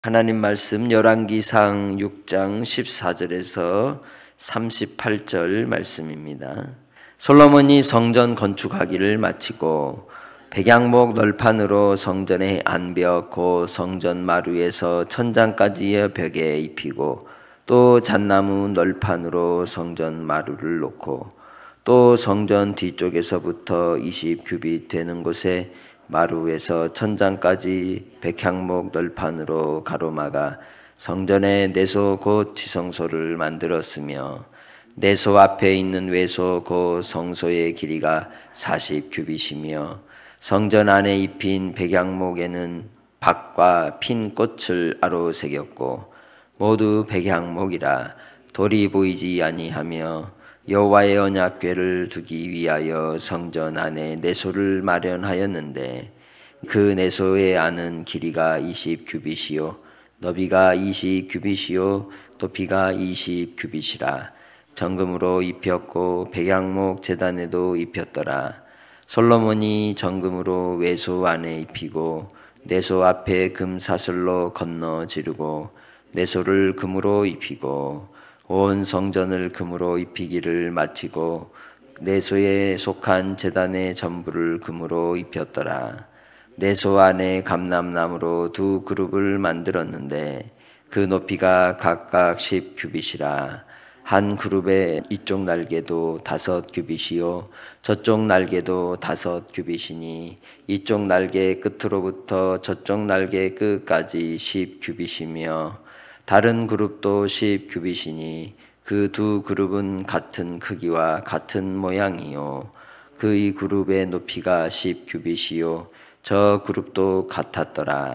하나님 말씀 열왕기상 6장 14절에서 38절 말씀입니다. 솔로몬이 성전 건축하기를 마치고 백양목 널판으로 성전의 안벽 곧 성전 마루에서 천장까지의 벽에 입히고 또 잣나무 널판으로 성전 마루를 놓고 또 성전 뒤쪽에서부터 20규빗 되는 곳에 마루에서 천장까지 백향목 널판으로 가로막아 성전의 내소 곧 지성소를 만들었으며 내소 앞에 있는 외소 곧 성소의 길이가 40규빗이며 성전 안에 입힌 백향목에는 박과 핀 꽃을 아로 새겼고 모두 백향목이라 돌이 보이지 아니하며 여호와의 언약궤를 두기 위하여 성전 안에 내소를 마련하였는데 그 내소의 안은 길이가 20규빗이요 너비가 20규빗이요 높이가 20규빗이라 정금으로 입혔고 백양목 제단에도 입혔더라. 솔로몬이 정금으로 외소 안에 입히고 내소 앞에 금사슬로 건너 지르고 내소를 금으로 입히고 온 성전을 금으로 입히기를 마치고 내소에 속한 제단의 전부를 금으로 입혔더라. 내소 안에 감람나무로 두 그룹을 만들었는데 그 높이가 각각 10규빗이라 한 그룹의 이쪽 날개도 5규빗이요 저쪽 날개도 5규빗이니 이쪽 날개 끝으로부터 저쪽 날개 끝까지 10규빗이며 다른 그룹도 10규빗이니 그 두 그룹은 같은 크기와 같은 모양이요 그의 그룹의 높이가 10규빗이요 저 그룹도 같았더라.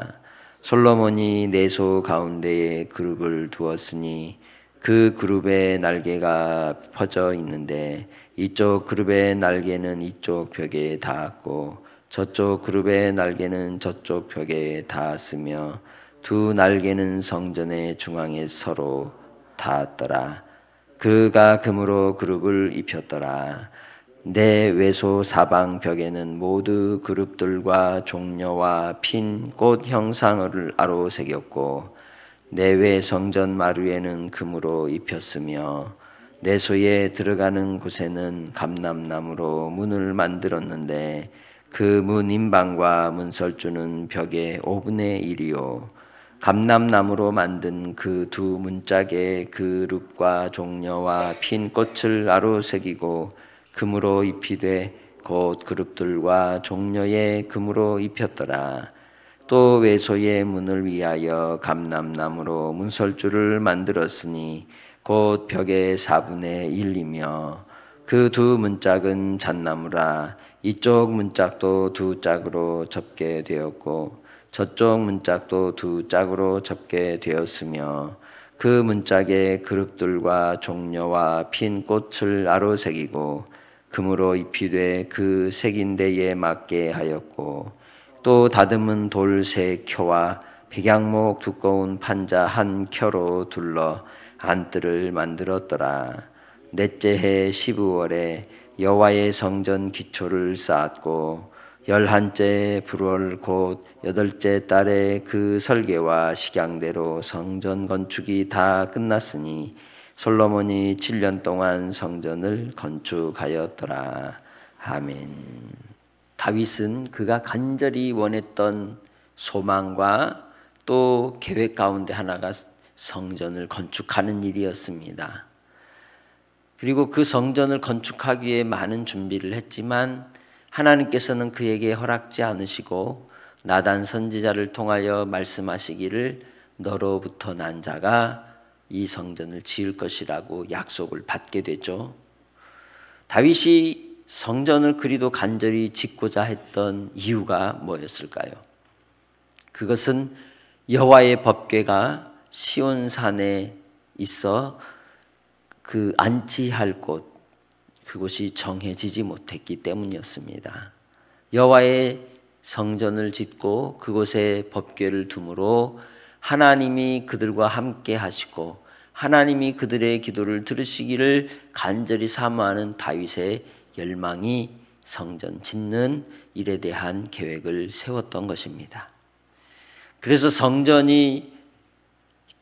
솔로몬이 내소 가운데에 그룹을 두었으니 그 그룹의 날개가 퍼져 있는데 이쪽 그룹의 날개는 이쪽 벽에 닿았고 저쪽 그룹의 날개는 저쪽 벽에 닿았으며 두 날개는 성전의 중앙에 서로 닿았더라. 그가 금으로 그룹을 입혔더라. 내 외소 사방 벽에는 모두 그룹들과 종려와 핀 꽃 형상을 아로 새겼고 내외 성전 마루에는 금으로 입혔으며 내소에 들어가는 곳에는 감람나무로 문을 만들었는데 그 문 임방과 문설주는 벽의 5분의 1이요 감람나무로 만든 그 두 문짝에 그룹과 종려와 핀 꽃을 아로 새기고 금으로 입히되 곧 그룹들과 종려에 금으로 입혔더라. 또 외소의 문을 위하여 감람나무로 문설주를 만들었으니 곧 벽의 4분의 1이며 그 두 문짝은 잣나무라 이쪽 문짝도 두 짝으로 접게 되었고 저쪽 문짝도 두 짝으로 접게 되었으며 그 문짝에 그룹들과 종려와 핀 꽃을 아로 새기고 금으로 입히되 그 새긴 데에 맞게 하였고 또 다듬은 돌 3켜와 백양목 두꺼운 판자 1켜로 둘러 안뜰을 만들었더라. 넷째 해 12월에 여호와의 성전 기초를 쌓았고 11째 불월 곧 8째 달에 그 설계와 식양대로 성전 건축이 다 끝났으니 솔로몬이 7년 동안 성전을 건축하였더라. 아멘. 다윗은 그가 간절히 원했던 소망과 또 계획 가운데 하나가 성전을 건축하는 일이었습니다. 그리고 그 성전을 건축하기 위해 많은 준비를 했지만 하나님께서는 그에게 허락지 않으시고 나단 선지자를 통하여 말씀하시기를 너로부터 난 자가 이 성전을 지을 것이라고 약속을 받게 되죠. 다윗이 성전을 그리도 간절히 짓고자 했던 이유가 뭐였을까요? 그것은 여호와의 법궤가 시온산에 있어 그 안치할 곳 그곳이 정해지지 못했기 때문이었습니다. 여호와의 성전을 짓고 그곳에 법궤를 두므로 하나님이 그들과 함께 하시고 하나님이 그들의 기도를 들으시기를 간절히 사모하는 다윗의 열망이 성전 짓는 일에 대한 계획을 세웠던 것입니다. 그래서 성전이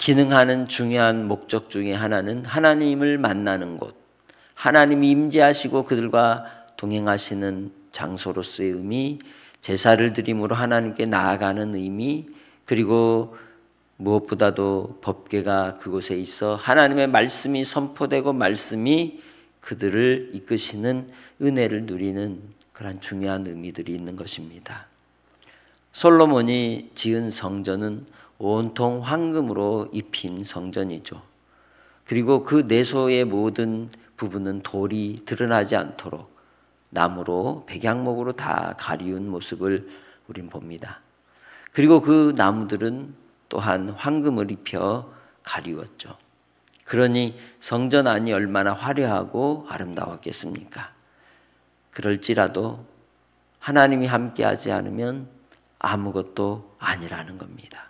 기능하는 중요한 목적 중에 하나는 하나님을 만나는 곳, 하나님이 임재하시고 그들과 동행하시는 장소로서의 의미, 제사를 드림으로 하나님께 나아가는 의미, 그리고 무엇보다도 법궤가 그곳에 있어 하나님의 말씀이 선포되고 말씀이 그들을 이끄시는 은혜를 누리는 그런 중요한 의미들이 있는 것입니다. 솔로몬이 지은 성전은 온통 황금으로 입힌 성전이죠. 그리고 그 내소의 모든 부분은 돌이 드러나지 않도록 나무로 백양목으로 다 가리운 모습을 우린 봅니다. 그리고 그 나무들은 또한 황금을 입혀 가리웠죠. 그러니 성전 안이 얼마나 화려하고 아름다웠겠습니까? 그럴지라도 하나님이 함께하지 않으면 아무것도 아니라는 겁니다.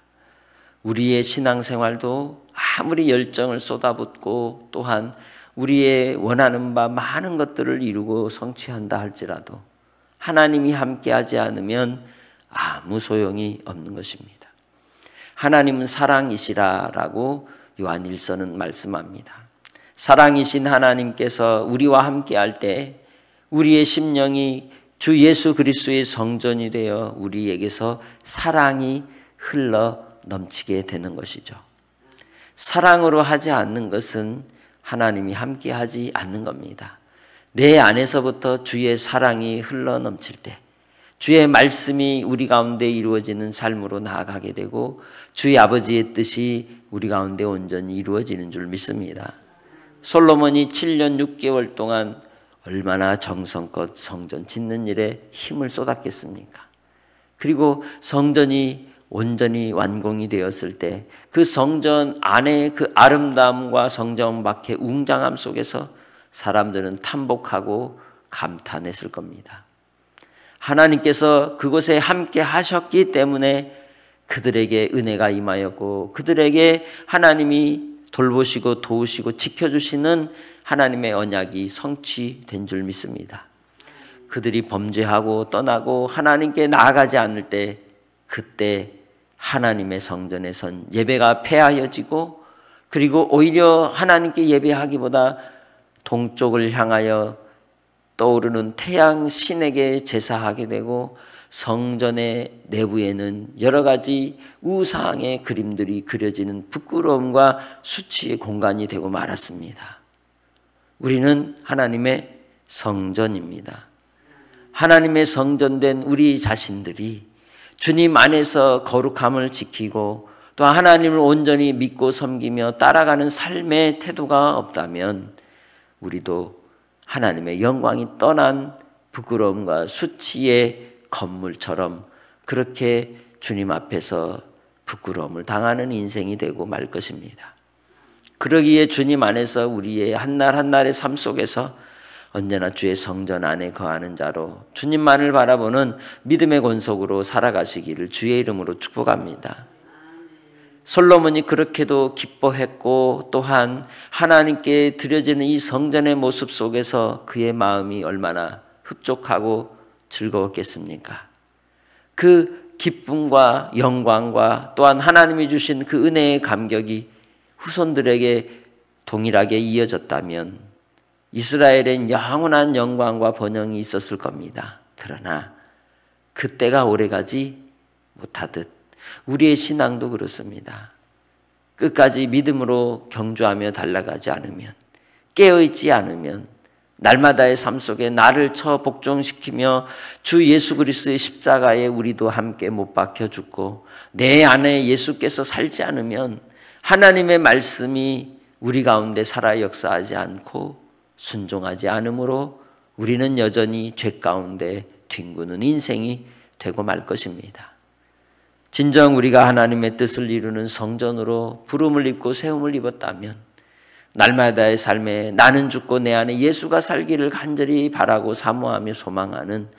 우리의 신앙생활도 아무리 열정을 쏟아붓고 또한 우리의 원하는 바 많은 것들을 이루고 성취한다 할지라도 하나님이 함께하지 않으면 아무 소용이 없는 것입니다. 하나님은 사랑이시라라고 요한 1서는 말씀합니다. 사랑이신 하나님께서 우리와 함께할 때 우리의 심령이 주 예수 그리스도의 성전이 되어 우리에게서 사랑이 흘러 넘치게 되는 것이죠. 사랑으로 하지 않는 것은 하나님이 함께하지 않는 겁니다. 내 안에서부터 주의 사랑이 흘러 넘칠 때 주의 말씀이 우리 가운데 이루어지는 삶으로 나아가게 되고 주의 아버지의 뜻이 우리 가운데 온전히 이루어지는 줄 믿습니다. 솔로몬이 7년 6개월 동안 얼마나 정성껏 성전 짓는 일에 힘을 쏟았겠습니까? 그리고 성전이 온전히 완공이 되었을 때 그 성전 안에 그 아름다움과 성전 밖의 웅장함 속에서 사람들은 탐복하고 감탄했을 겁니다. 하나님께서 그곳에 함께 하셨기 때문에 그들에게 은혜가 임하였고 그들에게 하나님이 돌보시고 도우시고 지켜주시는 하나님의 언약이 성취된 줄 믿습니다. 그들이 범죄하고 떠나고 하나님께 나아가지 않을 때 그때 하나님의 성전에선 예배가 폐하여지고 그리고 오히려 하나님께 예배하기보다 동쪽을 향하여 떠오르는 태양 신에게 제사하게 되고 성전의 내부에는 여러 가지 우상의 그림들이 그려지는 부끄러움과 수치의 공간이 되고 말았습니다. 우리는 하나님의 성전입니다. 하나님의 성전된 우리 자신들이 주님 안에서 거룩함을 지키고 또 하나님을 온전히 믿고 섬기며 따라가는 삶의 태도가 없다면 우리도 하나님의 영광이 떠난 부끄러움과 수치의 건물처럼 그렇게 주님 앞에서 부끄러움을 당하는 인생이 되고 말 것입니다. 그러기에 주님 안에서 우리의 한날 한날의 삶 속에서 언제나 주의 성전 안에 거하는 자로 주님만을 바라보는 믿음의 권속으로 살아가시기를 주의 이름으로 축복합니다. 솔로몬이 그렇게도 기뻐했고 또한 하나님께 드려지는 이 성전의 모습 속에서 그의 마음이 얼마나 흡족하고 즐거웠겠습니까? 그 기쁨과 영광과 또한 하나님이 주신 그 은혜의 감격이 후손들에게 동일하게 이어졌다면 이스라엘엔 영원한 영광과 번영이 있었을 겁니다. 그러나 그때가 오래가지 못하듯 우리의 신앙도 그렇습니다. 끝까지 믿음으로 경주하며 달려가지 않으면, 깨어있지 않으면 날마다의 삶 속에 나를 쳐 복종시키며 주 예수 그리스도의 십자가에 우리도 함께 못 박혀 죽고 내 안에 예수께서 살지 않으면 하나님의 말씀이 우리 가운데 살아 역사하지 않고 순종하지 않으므로 우리는 여전히 죄 가운데 뒹구는 인생이 되고 말 것입니다. 진정 우리가 하나님의 뜻을 이루는 성전으로 부름을 입고 세움을 입었다면 날마다의 삶에 나는 죽고 내 안에 예수가 살기를 간절히 바라고 사모하며 소망하는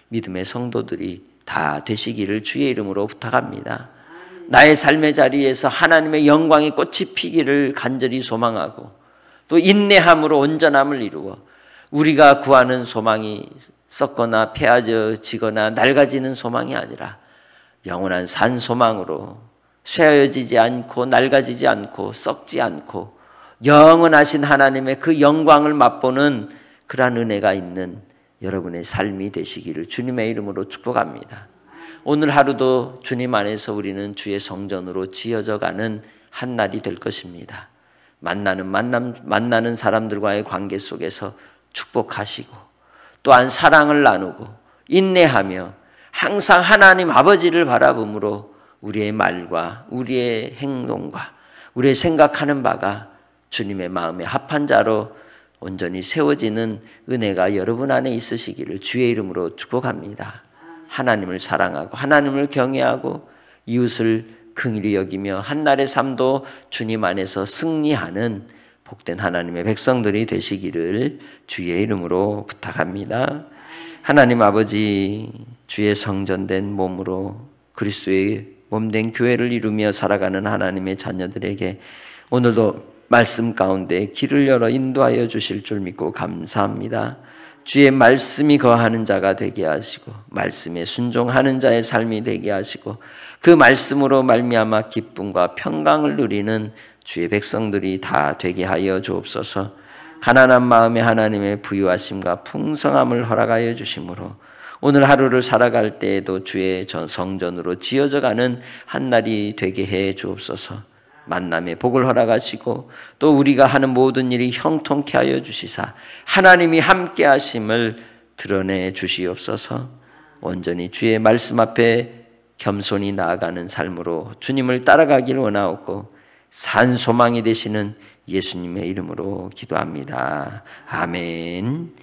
믿음의 성도들이 다 되시기를 주의 이름으로 부탁합니다. 나의 삶의 자리에서 하나님의 영광의 꽃이 피기를 간절히 소망하고 또 인내함으로 온전함을 이루어 우리가 구하는 소망이 썩거나 폐하지거나 낡아지는 소망이 아니라 영원한 산 소망으로 쇠어지지 않고 낡아지지 않고 썩지 않고 영원하신 하나님의 그 영광을 맛보는 그러한 은혜가 있는 여러분의 삶이 되시기를 주님의 이름으로 축복합니다. 오늘 하루도 주님 안에서 우리는 주의 성전으로 지어져 가는 한 날이 될 것입니다. 만나는 사람들과의 관계 속에서 축복하시고 또한 사랑을 나누고 인내하며 항상 하나님 아버지를 바라봄으로 우리의 말과 우리의 행동과 우리의 생각하는 바가 주님의 마음에 합한 자로 온전히 세워지는 은혜가 여러분 안에 있으시기를 주의 이름으로 축복합니다. 하나님을 사랑하고 하나님을 경외하고 이웃을 긍휼히 여기며 한날의 삶도 주님 안에서 승리하는 복된 하나님의 백성들이 되시기를 주의 이름으로 부탁합니다. 하나님 아버지, 주의 성전된 몸으로 그리스도의 몸된 교회를 이루며 살아가는 하나님의 자녀들에게 오늘도 말씀 가운데 길을 열어 인도하여 주실 줄 믿고 감사합니다. 주의 말씀이 거하는 자가 되게 하시고 말씀에 순종하는 자의 삶이 되게 하시고 그 말씀으로 말미암아 기쁨과 평강을 누리는 주의 백성들이 다 되게 하여 주옵소서. 가난한 마음에 하나님의 부유하심과 풍성함을 허락하여 주심으로 오늘 하루를 살아갈 때에도 주의 성전으로 지어져 가는 한 날이 되게 해 주옵소서. 만남의 복을 허락하시고 또 우리가 하는 모든 일이 형통케 하여 주시사 하나님이 함께 하심을 드러내 주시옵소서. 온전히 주의 말씀 앞에 겸손히 나아가는 삶으로 주님을 따라가길 원하옵고 산 소망이 되시는 예수님의 이름으로 기도합니다. 아멘.